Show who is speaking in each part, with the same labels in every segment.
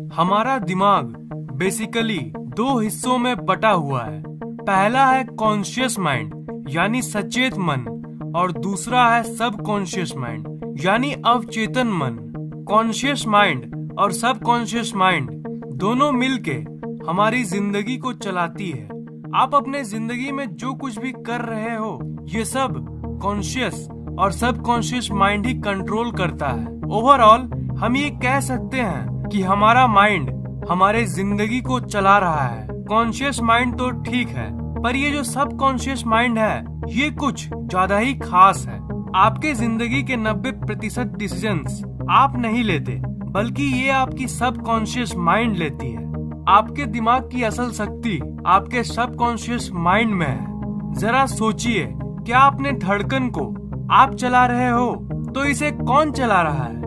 Speaker 1: हमारा दिमाग बेसिकली दो हिस्सों में बटा हुआ है। पहला है कॉन्शियस माइंड यानी सचेत मन, और दूसरा है सब कॉन्शियस माइंड यानी अवचेतन मन। कॉन्शियस माइंड और सब कॉन्शियस माइंड दोनों मिलके हमारी जिंदगी को चलाती है। आप अपने जिंदगी में जो कुछ भी कर रहे हो, ये सब कॉन्शियस और सब कॉन्शियस माइंड ही कंट्रोल करता है। ओवरऑल हम ये कह सकते हैं कि हमारा माइंड हमारे जिंदगी को चला रहा है। कॉन्शियस माइंड तो ठीक है, पर ये जो सब कॉन्शियस माइंड है, ये कुछ ज्यादा ही खास है। आपके जिंदगी के 90% डिसीजंस आप नहीं लेते, बल्कि ये आपकी सब कॉन्शियस माइंड लेती है। आपके दिमाग की असल शक्ति आपके सब कॉन्शियस माइंड में है। जरा सोचिए, क्या अपने धड़कन को आप चला रहे हो तो इसे कौन चला रहा है?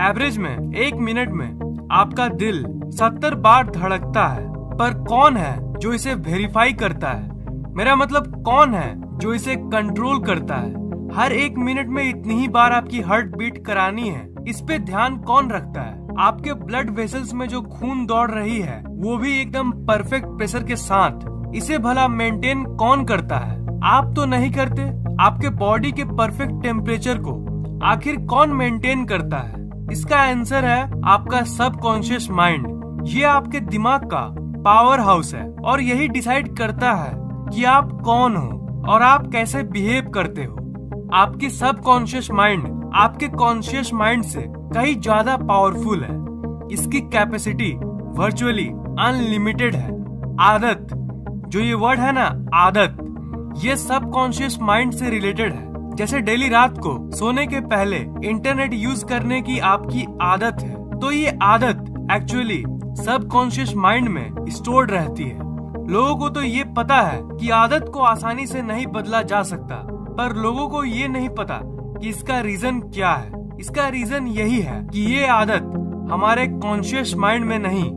Speaker 1: एवरेज में 1 मिनट में आपका दिल 70 बार धड़कता है, पर कौन है जो इसे वेरीफाई करता है? मेरा मतलब कौन है जो इसे कंट्रोल करता है? हर 1 मिनट में इतनी ही बार आपकी हार्ट बीट करानी है, इस पे ध्यान कौन रखता है? आपके ब्लड वेसल्स में जो खून दौड़ रही है, वो भी एकदम परफेक्ट प्रेशर के साथ, इसे भला मेंटेन कौन करता है? आप तो नहीं करते। आपके बॉडी के परफेक्ट टेम्परेचर को आखिर कौन मेंटेन करता है? इसका आंसर है आपका सब कॉन्शियस माइंड। ये आपके दिमाग का पावर हाउस है और यही डिसाइड करता है कि आप कौन हो और आप कैसे बिहेव करते हो। आपकी सब कॉन्शियस माइंड आपके कॉन्शियस माइंड से कहीं ज्यादा पावरफुल है। इसकी कैपेसिटी वर्चुअली अनलिमिटेड है। आदत, जो ये वर्ड है ना, आदत, ये सब कॉन्शियस माइंड से रिलेटेड है। जैसे डेली रात को सोने के पहले इंटरनेट यूज करने की आपकी आदत है, तो ये आदत एक्चुअली सब कॉन्शियस माइंड में स्टोर्ड रहती है। लोगों को तो ये पता है कि आदत को आसानी से नहीं बदला जा सकता, पर लोगों को ये नहीं पता कि इसका रीजन क्या है। इसका रीजन यही है कि ये आदत हमारे कॉन्शियस माइंड में नहीं,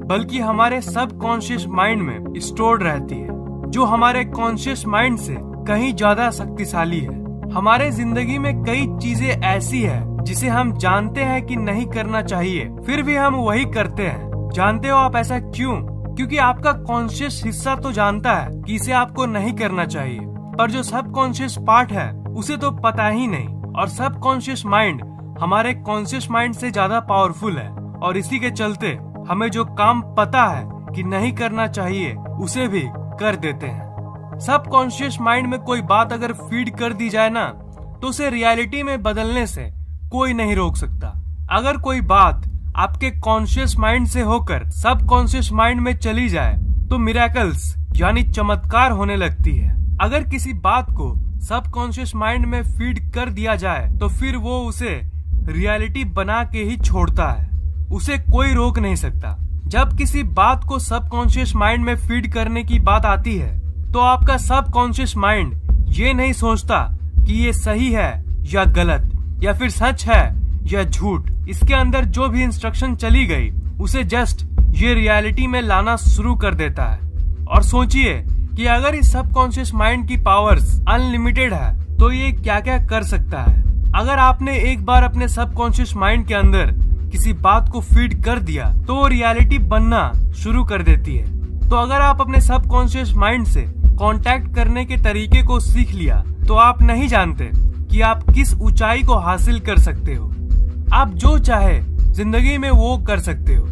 Speaker 1: बल्कि हमारे सब कॉन्शियस माइंड में स्टोर्ड रहती है, जो हमारे कॉन्शियस माइंड से कहीं ज्यादा शक्तिशाली है। हमारे जिंदगी में कई चीजें ऐसी है जिसे हम जानते हैं कि नहीं करना चाहिए, फिर भी हम वही करते हैं। जानते हो आप ऐसा क्यों? क्योंकि आपका कॉन्शियस हिस्सा तो जानता है कि इसे आपको नहीं करना चाहिए, पर जो सब कॉन्शियस पार्ट है उसे तो पता ही नहीं। और सब कॉन्शियस माइंड हमारे कॉन्शियस माइंड से ज्यादा पावरफुल है, और इसी के चलते हमें जो काम पता है कि नहीं करना चाहिए, उसे भी कर देते हैं। सब कॉन्शियस माइंड में कोई बात अगर फीड कर दी जाए ना, तो उसे रियलिटी में बदलने से कोई नहीं रोक सकता। अगर कोई बात आपके कॉन्शियस माइंड से होकर सब कॉन्शियस माइंड में चली जाए, तो मिरेकल्स यानी चमत्कार होने लगती है। अगर किसी बात को सब कॉन्शियस माइंड में फीड कर दिया जाए, तो फिर वो उसे रियलिटी बना के ही छोड़ता है। उसे कोई रोक नहीं सकता। जब किसी बात को सब कॉन्शियस माइंड में फीड करने की बात आती है, तो आपका सब कॉन्शियस माइंड ये नहीं सोचता कि ये सही है या गलत, या फिर सच है या झूठ। इसके अंदर जो भी इंस्ट्रक्शन चली गई, उसे जस्ट ये रियलिटी में लाना शुरू कर देता है। और सोचिए कि अगर इस सब कॉन्शियस माइंड की पावर्स अनलिमिटेड है, तो ये क्या क्या कर सकता है। अगर आपने एक बार अपने सब कॉन्शियस माइंड के अंदर किसी बात को फीड कर दिया, तो वो रियलिटी बनना शुरू कर देती है। तो अगर आप अपने सब कॉन्शियस माइंड से कांटेक्ट करने के तरीके को सीख लिया, तो आप नहीं जानते कि आप किस ऊंचाई को हासिल कर सकते हो। आप जो चाहे जिंदगी में वो कर सकते हो।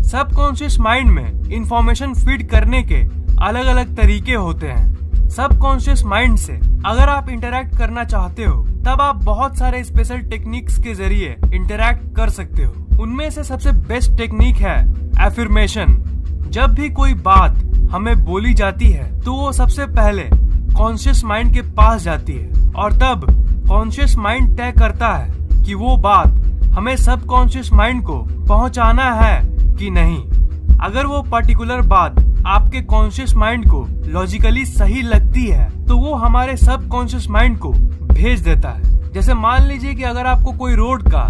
Speaker 1: सब कॉन्शियस माइंड में इंफॉर्मेशन फीड करने के अलग अलग तरीके होते हैं। सब कॉन्शियस माइंड से अगर आप इंटरैक्ट करना चाहते हो, तब आप बहुत सारे स्पेशल टेक्निक्स के जरिए इंटरैक्ट कर सकते हो। उनमें से सबसे बेस्ट टेक्निक है एफर्मेशन। जब भी कोई बात हमें बोली जाती है, तो वो सबसे पहले कॉन्शियस माइंड के पास जाती है, और तब कॉन्शियस माइंड तय करता है कि वो बात हमें सब कॉन्शियस माइंड को पहुंचाना है कि नहीं। अगर वो पर्टिकुलर बात आपके कॉन्शियस माइंड को लॉजिकली सही लगती है, तो वो हमारे सब कॉन्शियस माइंड को भेज देता है। जैसे मान लीजिए कि अगर आपको कोई रोड का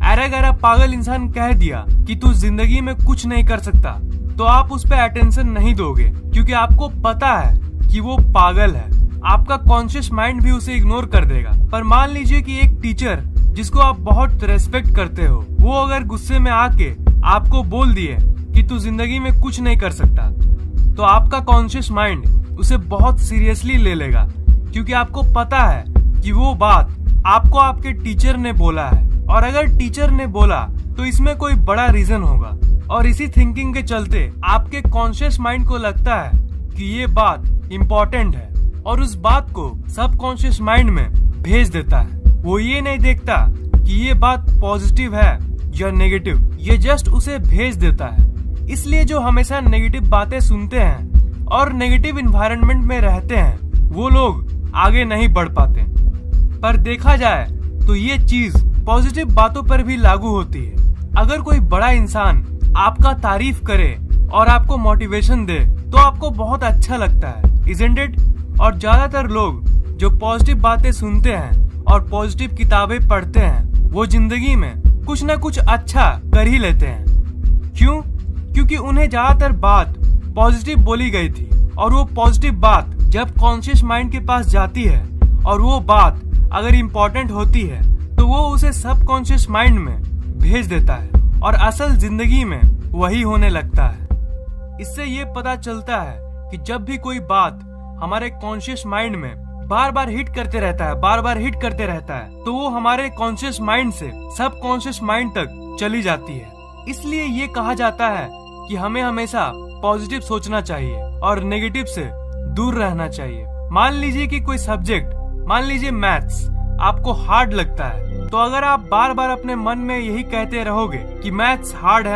Speaker 1: अरे गहरा पागल इंसान कह दिया कि तू जिंदगी में कुछ नहीं कर सकता, तो आप उस पर अटेंशन नहीं दोगे, क्योंकि आपको पता है कि वो पागल है। आपका कॉन्शियस माइंड भी उसे इग्नोर कर देगा। पर मान लीजिए कि एक टीचर जिसको आप बहुत रेस्पेक्ट करते हो, वो अगर गुस्से में आके आपको बोल दिए कि तू जिंदगी में कुछ नहीं कर सकता, तो आपका कॉन्शियस माइंड उसे बहुत सीरियसली ले लेगा, क्योंकि आपको पता है कि वो बात आपको आपके टीचर ने बोला है, और अगर टीचर ने बोला तो इसमें कोई बड़ा रीजन होगा। और इसी थिंकिंग के चलते आपके कॉन्शियस माइंड को लगता है कि ये बात इम्पोर्टेंट है, और उस बात को सबकॉन्शियस माइंड में भेज देता है। वो ये नहीं देखता कि ये बात पॉजिटिव है या नेगेटिव, ये जस्ट उसे भेज देता है। इसलिए जो हमेशा नेगेटिव बातें सुनते हैं और नेगेटिव इन्वायरमेंट में रहते हैं, वो लोग आगे नहीं बढ़ पाते। पर देखा जाए तो ये चीज पॉजिटिव बातों पर भी लागू होती है। अगर कोई बड़ा इंसान आपका तारीफ करे और आपको मोटिवेशन दे तो आपको बहुत अच्छा लगता है, इज़न्ट इट? और ज्यादातर लोग जो पॉजिटिव बातें सुनते हैं और पॉजिटिव किताबें पढ़ते हैं, वो जिंदगी में कुछ न कुछ अच्छा कर ही लेते हैं। क्यों? क्योंकि उन्हें ज्यादातर बात पॉजिटिव बोली गई थी, और वो पॉजिटिव बात जब कॉन्शियस माइंड के पास जाती है और वो बात अगर इम्पोर्टेंट होती है तो वो उसे सबकॉन्शियस माइंड में भेज देता है, और असल जिंदगी में वही होने लगता है। इससे ये पता चलता है कि जब भी कोई बात हमारे कॉन्शियस माइंड में बार बार हिट करते रहता है, तो वो हमारे कॉन्शियस माइंड से सबकॉन्शियस माइंड तक चली जाती है। इसलिए ये कहा जाता है कि हमें हमेशा पॉजिटिव सोचना चाहिए और नेगेटिव से दूर रहना चाहिए। मान लीजिए कि कोई सब्जेक्ट, मान लीजिए मैथ्स, आपको हार्ड लगता है, तो अगर आप बार बार अपने मन में यही कहते रहोगे कि मैथ्स हार्ड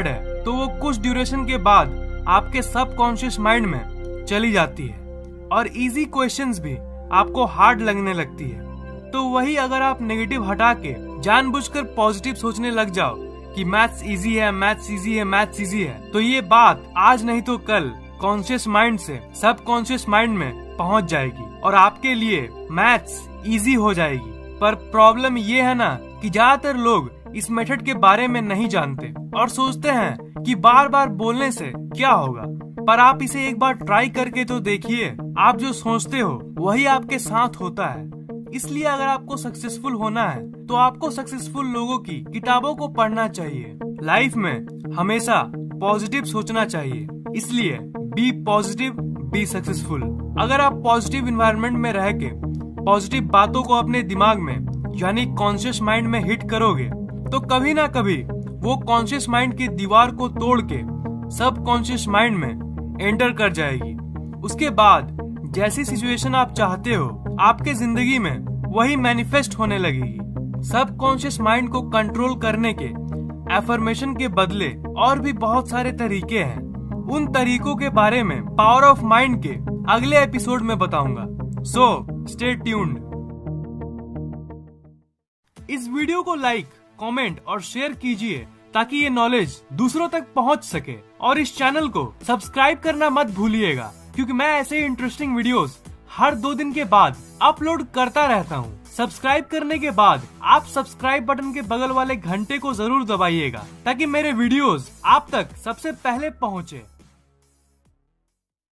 Speaker 1: है, तो वो कुछ ड्यूरेशन के बाद आपके सबकॉन्शियस माइंड में चली जाती है, और इजी क्वेश्चंस भी आपको हार्ड लगने लगती है। तो वही अगर आप नेगेटिव हटा के जानबूझकर पॉजिटिव सोचने लग जाओ कि मैथ्स इजी है, तो ये बात आज नहीं तो कल कॉन्शियस माइंड से सबकॉन्शियस माइंड में पहुंच जाएगी और आपके लिए मैथ्स इजी हो जाएगी। पर प्रॉब्लम ये है ना कि ज्यादातर लोग इस मेथड के बारे में नहीं जानते और सोचते हैं कि बार बार बोलने से क्या होगा। पर आप इसे एक बार ट्राई करके तो देखिए, आप जो सोचते हो वही आपके साथ होता है। इसलिए अगर आपको सक्सेसफुल होना है तो आपको सक्सेसफुल लोगों की किताबों को पढ़ना चाहिए। लाइफ में हमेशा पॉजिटिव सोचना चाहिए। इसलिए बी पॉजिटिव, बी सक्सेसफुल। अगर आप पॉजिटिव इन्वायरमेंट में रह के पॉजिटिव बातों को अपने दिमाग में यानी कॉन्शियस माइंड में हिट करोगे तो कभी ना कभी वो कॉन्शियस माइंड की दीवार को तोड़ के सब कॉन्शियस माइंड में एंटर कर जाएगी। उसके बाद जैसी सिचुएशन आप चाहते हो आपके जिंदगी में वही मैनिफेस्ट होने लगेगी। सब कॉन्शियस माइंड को कंट्रोल करने के एफर्मेशन के बदले और भी बहुत सारे तरीके हैं। उन तरीकों के बारे में पावर ऑफ माइंड के अगले एपिसोड में बताऊंगा। So stay tuned. इस वीडियो को लाइक, कमेंट और शेयर कीजिए ताकि ये नॉलेज दूसरों तक पहुंच सके, और इस चैनल को सब्सक्राइब करना मत भूलिएगा, क्योंकि मैं ऐसे इंटरेस्टिंग वीडियोस हर 2 दिन के बाद अपलोड करता रहता हूँ। सब्सक्राइब करने के बाद आप सब्सक्राइब बटन के बगल वाले घंटे को जरूर दबाइएगा ताकि मेरे वीडियोस आप तक सबसे पहले पहुँचे।